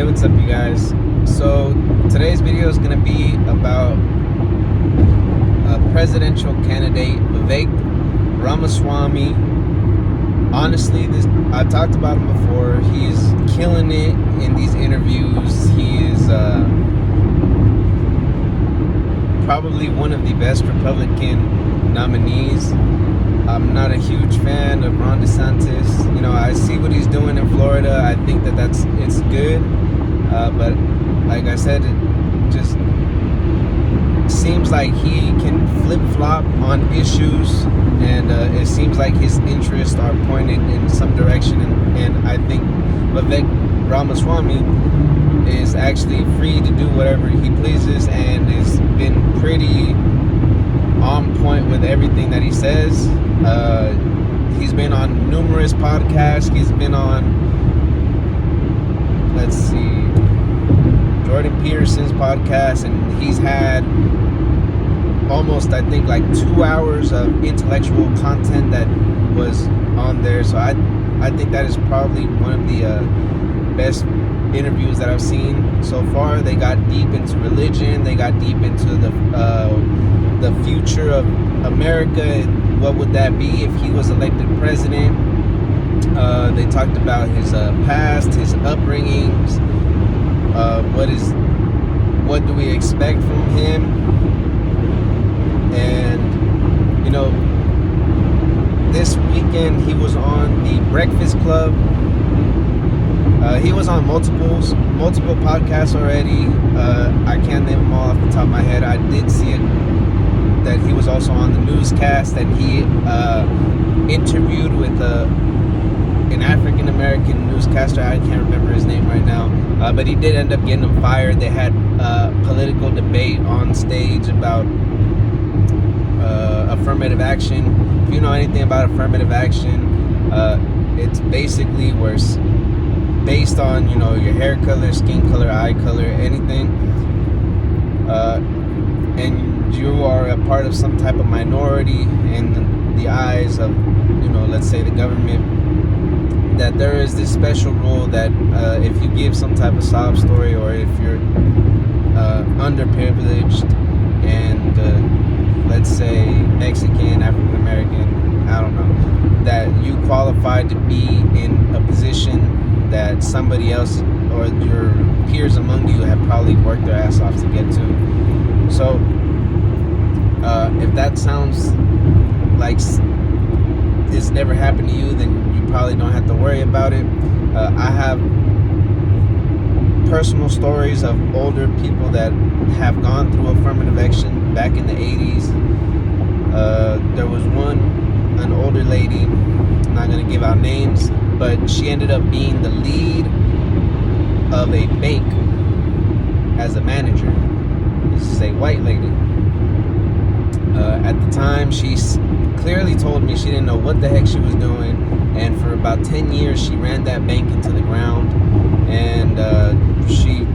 what's up, you guys? So today's video is going to be about presidential candidate Vivek Ramaswamy. Honestly, I've talked about him before. He's killing it in these interviews. He is probably one of the best Republican nominees. I'm not a huge fan of Ron DeSantis. You know, I see what he's doing in Florida. I think it's good. But like I said, it just seems like he can flip-flop on issues, and it seems like his interests are pointed in some direction. And I think Vivek Ramaswamy is actually free to do whatever he pleases, and has been pretty on point with everything that he says. He's been on numerous podcasts. He's been on, Jordan Peterson's podcast, and he's had almost, I think, like 2 hours of intellectual content that was on there. So I think that is probably one of the best interviews that I've seen so far. They got deep into religion. They got deep into the future of America and what would that be if he was elected president. They talked about his past, his upbringings, what do we expect from him. And you know, this weekend he was on the Breakfast Club. He was on multiple podcasts already. I can't name them all off the top of my head. I did see it that he was also on the newscast, and he interviewed with an African American newscaster. I can't remember his name right now, but he did end up getting him fired. They had political debate on stage about affirmative action. If you know anything about affirmative action, it's basically where it's based on, you know, your hair color, skin color, eye color, anything, and you are a part of some type of minority in the eyes of, you know, let's say the government, that there is this special rule that if you give some type of sob story, or if you're underprivileged and let's say Mexican, African American, I don't know, that you qualify to be in a position that somebody else or your peers among you have probably worked their ass off to get to. So if that sounds like it's never happened to you, then you probably don't have to worry about it. I have personal stories of older people that have gone through affirmative action back in the 80s. There was an older lady, I'm not going to give out names, but she ended up being the lead of a bank as a manager. This is a white lady. At the time, she clearly told me she didn't know what the heck she was doing, and for about 10 years she ran that bank into the ground. And she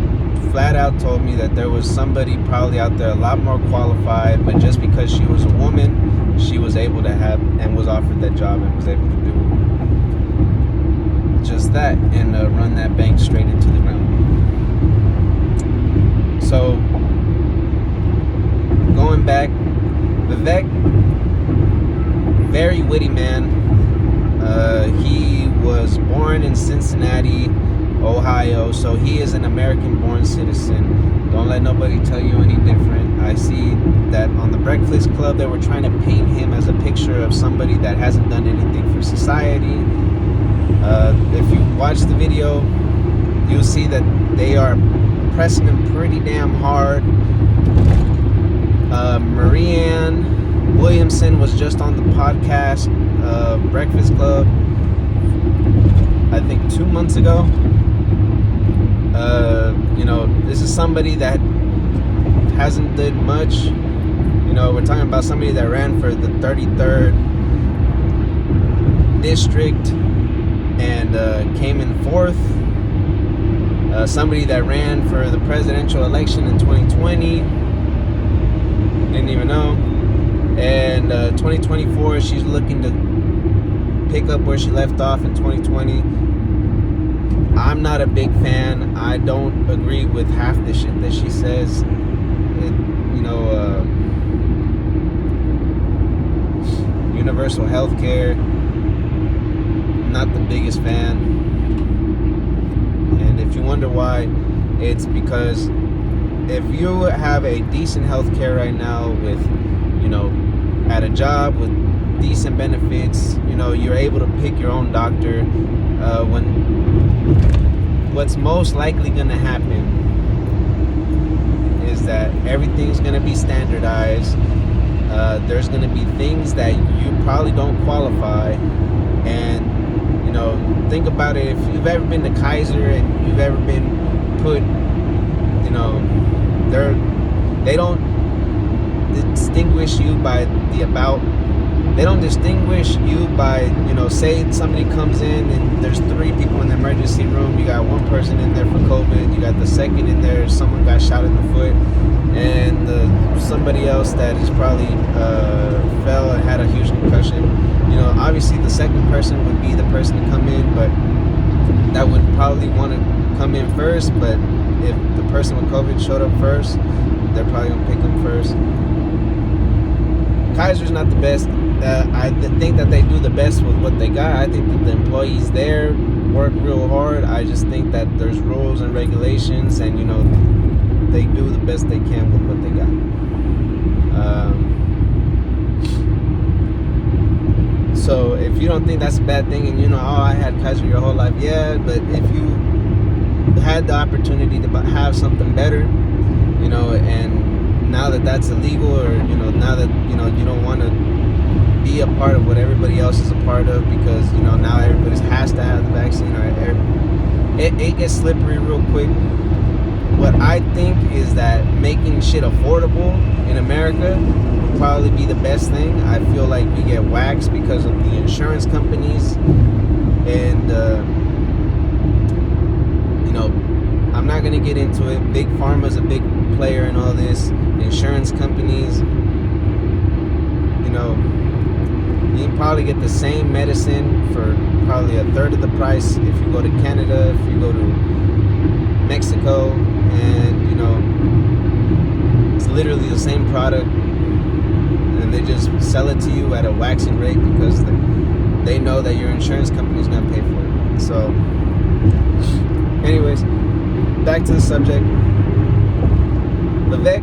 flat out told me that there was somebody probably out there a lot more qualified, but just because she was a woman, she was able to have and was offered that job and was able to do just that and run that bank straight into the ground. So going back, Vivek, very witty man. He was born in Cincinnati, Ohio, so he is an American-born citizen. Don't let nobody tell you any different. I see that on the Breakfast Club they were trying to paint him as a picture of somebody that hasn't done anything for society. If you watch the video, you'll see that they are pressing him pretty damn hard. Marianne Williamson was just on the podcast, Breakfast Club, I think 2 months ago. You know, this is somebody that hasn't did much. You know, we're talking about somebody that ran for the 33rd district and came in 4th. Somebody that ran for the presidential election in 2020. Didn't even know. And 2024, she's looking to pick up where she left off in 2020. I'm not a big fan. I don't agree with half the shit that she says. Universal health care, not the biggest fan. And if you wonder why, it's because if you have a decent health care right now with, at a job with decent benefits, you're able to pick your own doctor. What's most likely going to happen is that everything's going to be standardized. There's going to be things that you probably don't qualify. And, think about it. If you've ever been to Kaiser and you've ever been put, they don't distinguish you by the about. They don't distinguish you by, say somebody comes in and there's 3 people in the emergency room. You got 1 person in there for COVID. You got the second in there, someone got shot in the foot. And somebody else that is probably fell and had a huge concussion. Obviously the second person would be the person to come in, but that would probably want to come in first. But if the person with COVID showed up first, they're probably going to pick them first. Kaiser's not the best. I think that they do the best with what they got. I think that the employees there work real hard. I just think that there's rules and regulations, and they do the best they can with what they got. So if you don't think that's a bad thing, and I had Kaiser your whole life, yeah, but if you had the opportunity to have something better, and now that that's illegal, or now that you don't want to be a part of what everybody else is a part of, because now everybody has to have the vaccine, or it gets slippery real quick. What I think is that making shit affordable in America would probably be the best thing. I feel like we get waxed because of the insurance companies, and I'm not gonna get into it. Big Pharma's a big player in all this. Insurance companies, you can probably get the same medicine for probably a third of the price if you go to Canada, if you go to Mexico, and it's literally the same product, and they just sell it to you at a waxing rate because they know that your insurance company is going to pay for it. So anyways, back to the subject. Vivek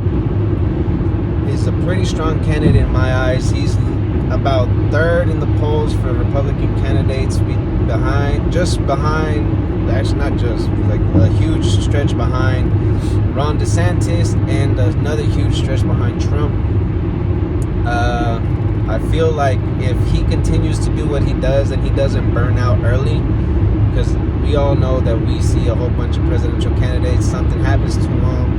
is a pretty strong candidate in my eyes. He's about 3rd in the polls for Republican candidates, like a huge stretch behind Ron DeSantis, and another huge stretch behind Trump. I feel like if he continues to do what he does and he doesn't burn out early, because we all know that we see a whole bunch of presidential candidates, something happens to them,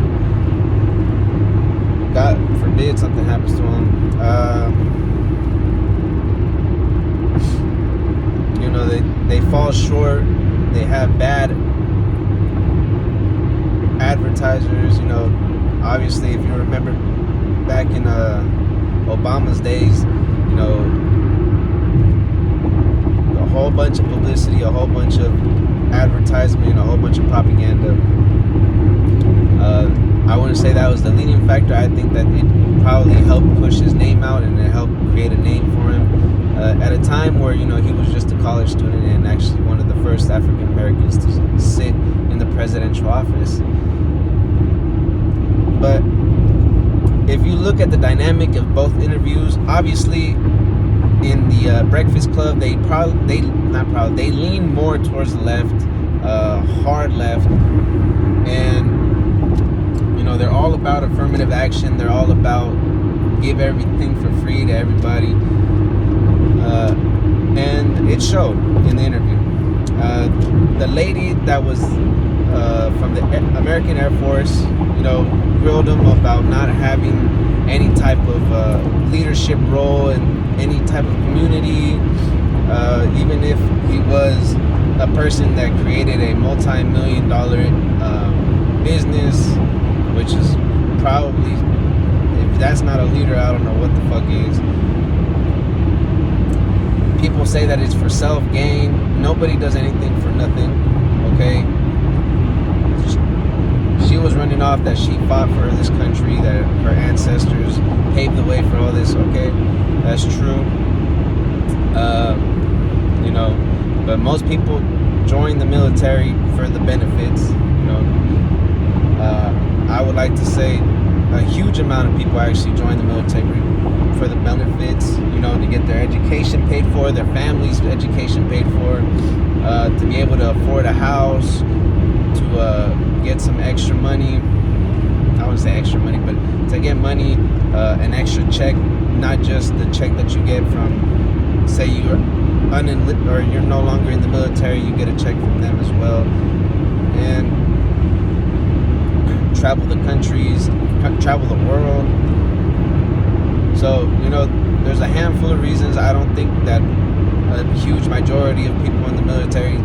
God forbid something happens to them, they fall short. They have bad advertisers. Obviously, if you remember back in Obama's days, a whole bunch of publicity, a whole bunch of advertisement, a whole bunch of propaganda. I wouldn't say that was the leading factor. I think that it probably helped push his name out, and it helped create a name for him at a time where he was just a college student and actually one of the first African Americans to sit in the presidential office. But if you look at the dynamic of both interviews, obviously in the Breakfast Club, they lean more towards the left, hard left, and they're all about affirmative action. They're all about give everything for free to everybody, and it showed in the interview. The lady that was from the American Air Force, grilled him about not having any type of leadership role in any type of community, even if he was a person that created a multi-million-dollar business, which is probably, if that's not a leader, I don't know what the fuck is. People say that it's for self-gain. Nobody does anything for nothing, okay? She was running off that she fought for this country, that her ancestors paved the way for all this, okay? That's true. You know, but most people join the military for the benefits, you know. I would like to say a huge amount of people actually join the military for the benefits, you know, to get their education paid for, their family's education paid for, to be able to afford a house, to get some extra money. I wouldn't say extra money, but to get money, an extra check, not just the check that you get from, say you're or you're no longer in the military, you get a check from them as well, and travel the countries, travel the world. So, you know, there's a handful of reasons. I don't think that a huge majority of people in the military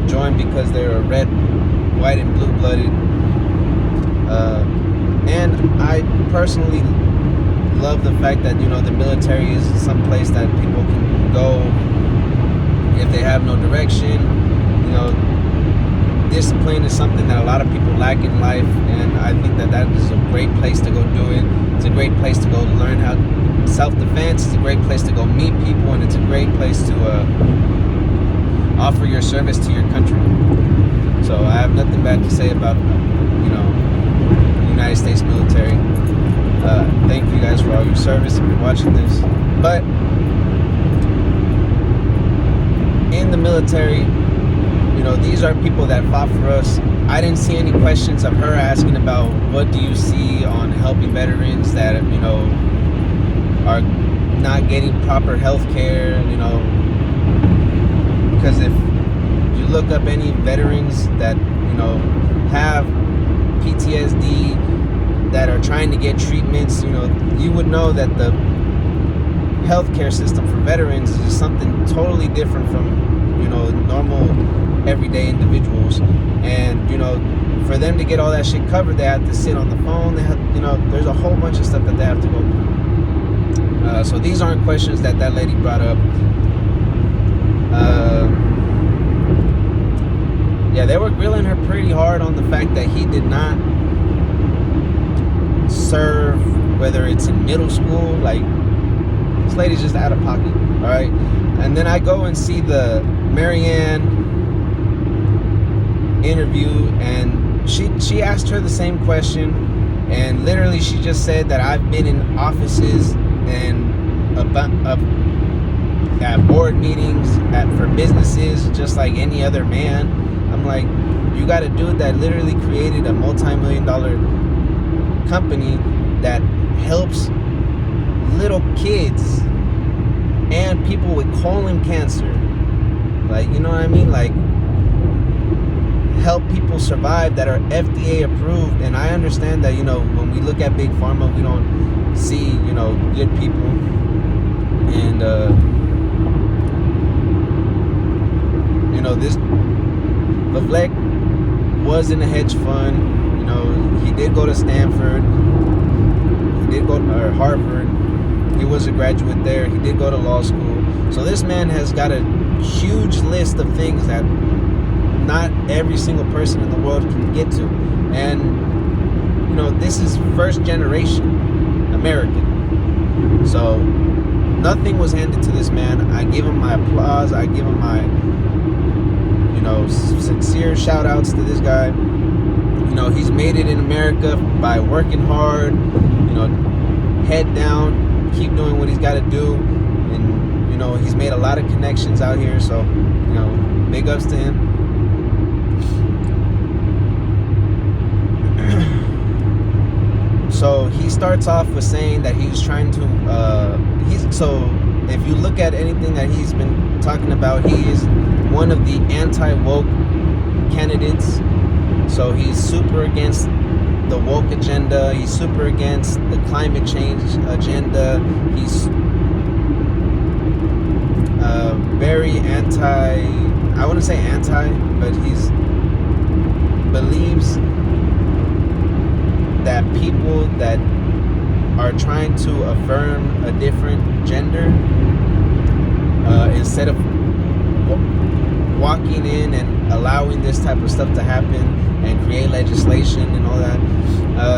join because they're red, white, and blue-blooded. And I personally love the fact that, you know, the military is some place that people can go if they have no direction. You know, discipline is something that a lot of people lack in life, and I think that that is a great place to go do it. It's a great place to go learn how self-defense. It's a great place to go meet people, and it's a great place to offer your service to your country. So I have nothing bad to say about, you know, the United States military. Thank you guys for all your service if you're watching this. But in the military, you know, these are people that fought for us. I didn't see any questions of her asking about what do you see on helping veterans that, you know, are not getting proper health care, you know, because if you look up any veterans that, you know, have PTSD, that are trying to get treatments, you know, you would know that the healthcare system for veterans is just something totally different from, you know, normal everyday individuals. And, you know, for them to get all that shit covered, they have to sit on the phone. They have, you know, there's a whole bunch of stuff that they have to go through. So these aren't questions that that lady brought up. Yeah, they were grilling her pretty hard on the fact that he did not serve, whether it's in middle school. Like, this lady's just out of pocket, all right? And then I go and see the Marianne interview, and she asked her the same question, and literally she just said that I've been in offices and at board meetings for businesses just like any other man. I'm like, you got a dude that literally created a multi-million-dollar company that helps little kids and people with colon cancer, like, you know what I mean, like, help people survive, that are FDA approved. And I understand that, you know, when we look at big pharma, we don't see, you know, good people. And you know, this Vivek was in a hedge fund. You know, he did go to Stanford, he did go to Harvard, he was a graduate there, he did go to law school. So this man has got a huge list of things that not every single person in the world can get to. And, you know, this is first generation American. So nothing was handed to this man. I give him my applause. I give him my, you know, sincere shout outs to this guy. You know, he's made it in America by working hard, you know, head down, keep doing what he's got to do. And, you know, he's made a lot of connections out here. So, you know, big ups to him. So he starts off with saying that he's trying to, so if you look at anything that he's been talking about, he is one of the anti-woke candidates. So he's super against the woke agenda. He's super against the climate change agenda. He's very anti, I wouldn't say anti, but he's believes that people that are trying to affirm a different gender, instead of walking in and allowing this type of stuff to happen and create legislation and all that,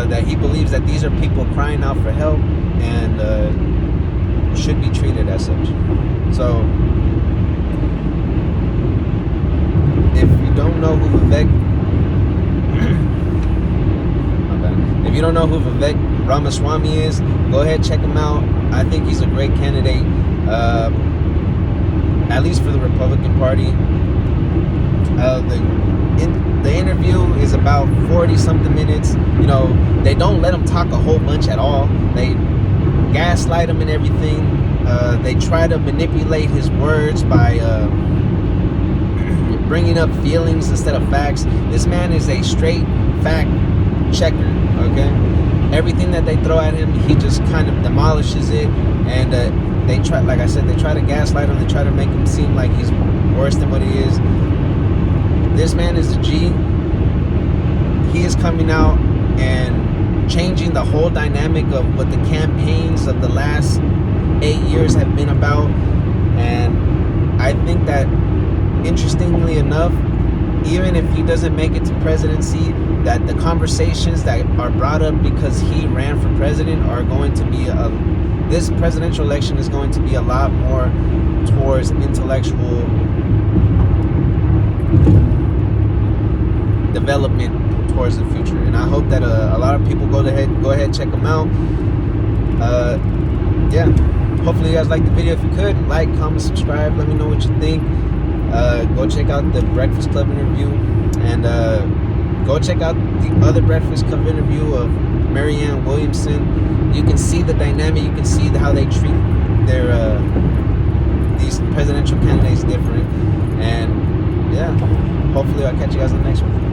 that he believes that these are people crying out for help and should be treated as such. So if you don't know who Vivek if you don't know who Vivek Ramaswamy is, go ahead, check him out. I think he's a great candidate, at least for the Republican Party. The interview is about 40-something minutes. You know, they don't let him talk a whole bunch at all. They gaslight him and everything. They try to manipulate his words by bringing up feelings instead of facts. This man is a straight fact checker, okay? Everything that they throw at him, he just kind of demolishes it. And they try, like I said, they try to gaslight him. They try to make him seem like he's worse than what he is. This man is a G. He is coming out and changing the whole dynamic of what the campaigns of the last 8 years have been about. And I think that, interestingly enough, even if he doesn't make it to presidency, that the conversations that are brought up because he ran for president are going to be this presidential election is going to be a lot more towards intellectual development towards the future. And I hope that a lot of people go ahead check them out. Yeah, hopefully you guys liked the video. If you could, like, comment, subscribe, let me know what you think. Go check out the Breakfast Club interview, and go check out the other Breakfast Club interview of Marianne Williamson. You can see the dynamic. You can see how they treat their these presidential candidates different. And yeah, hopefully I'll catch you guys on the next one.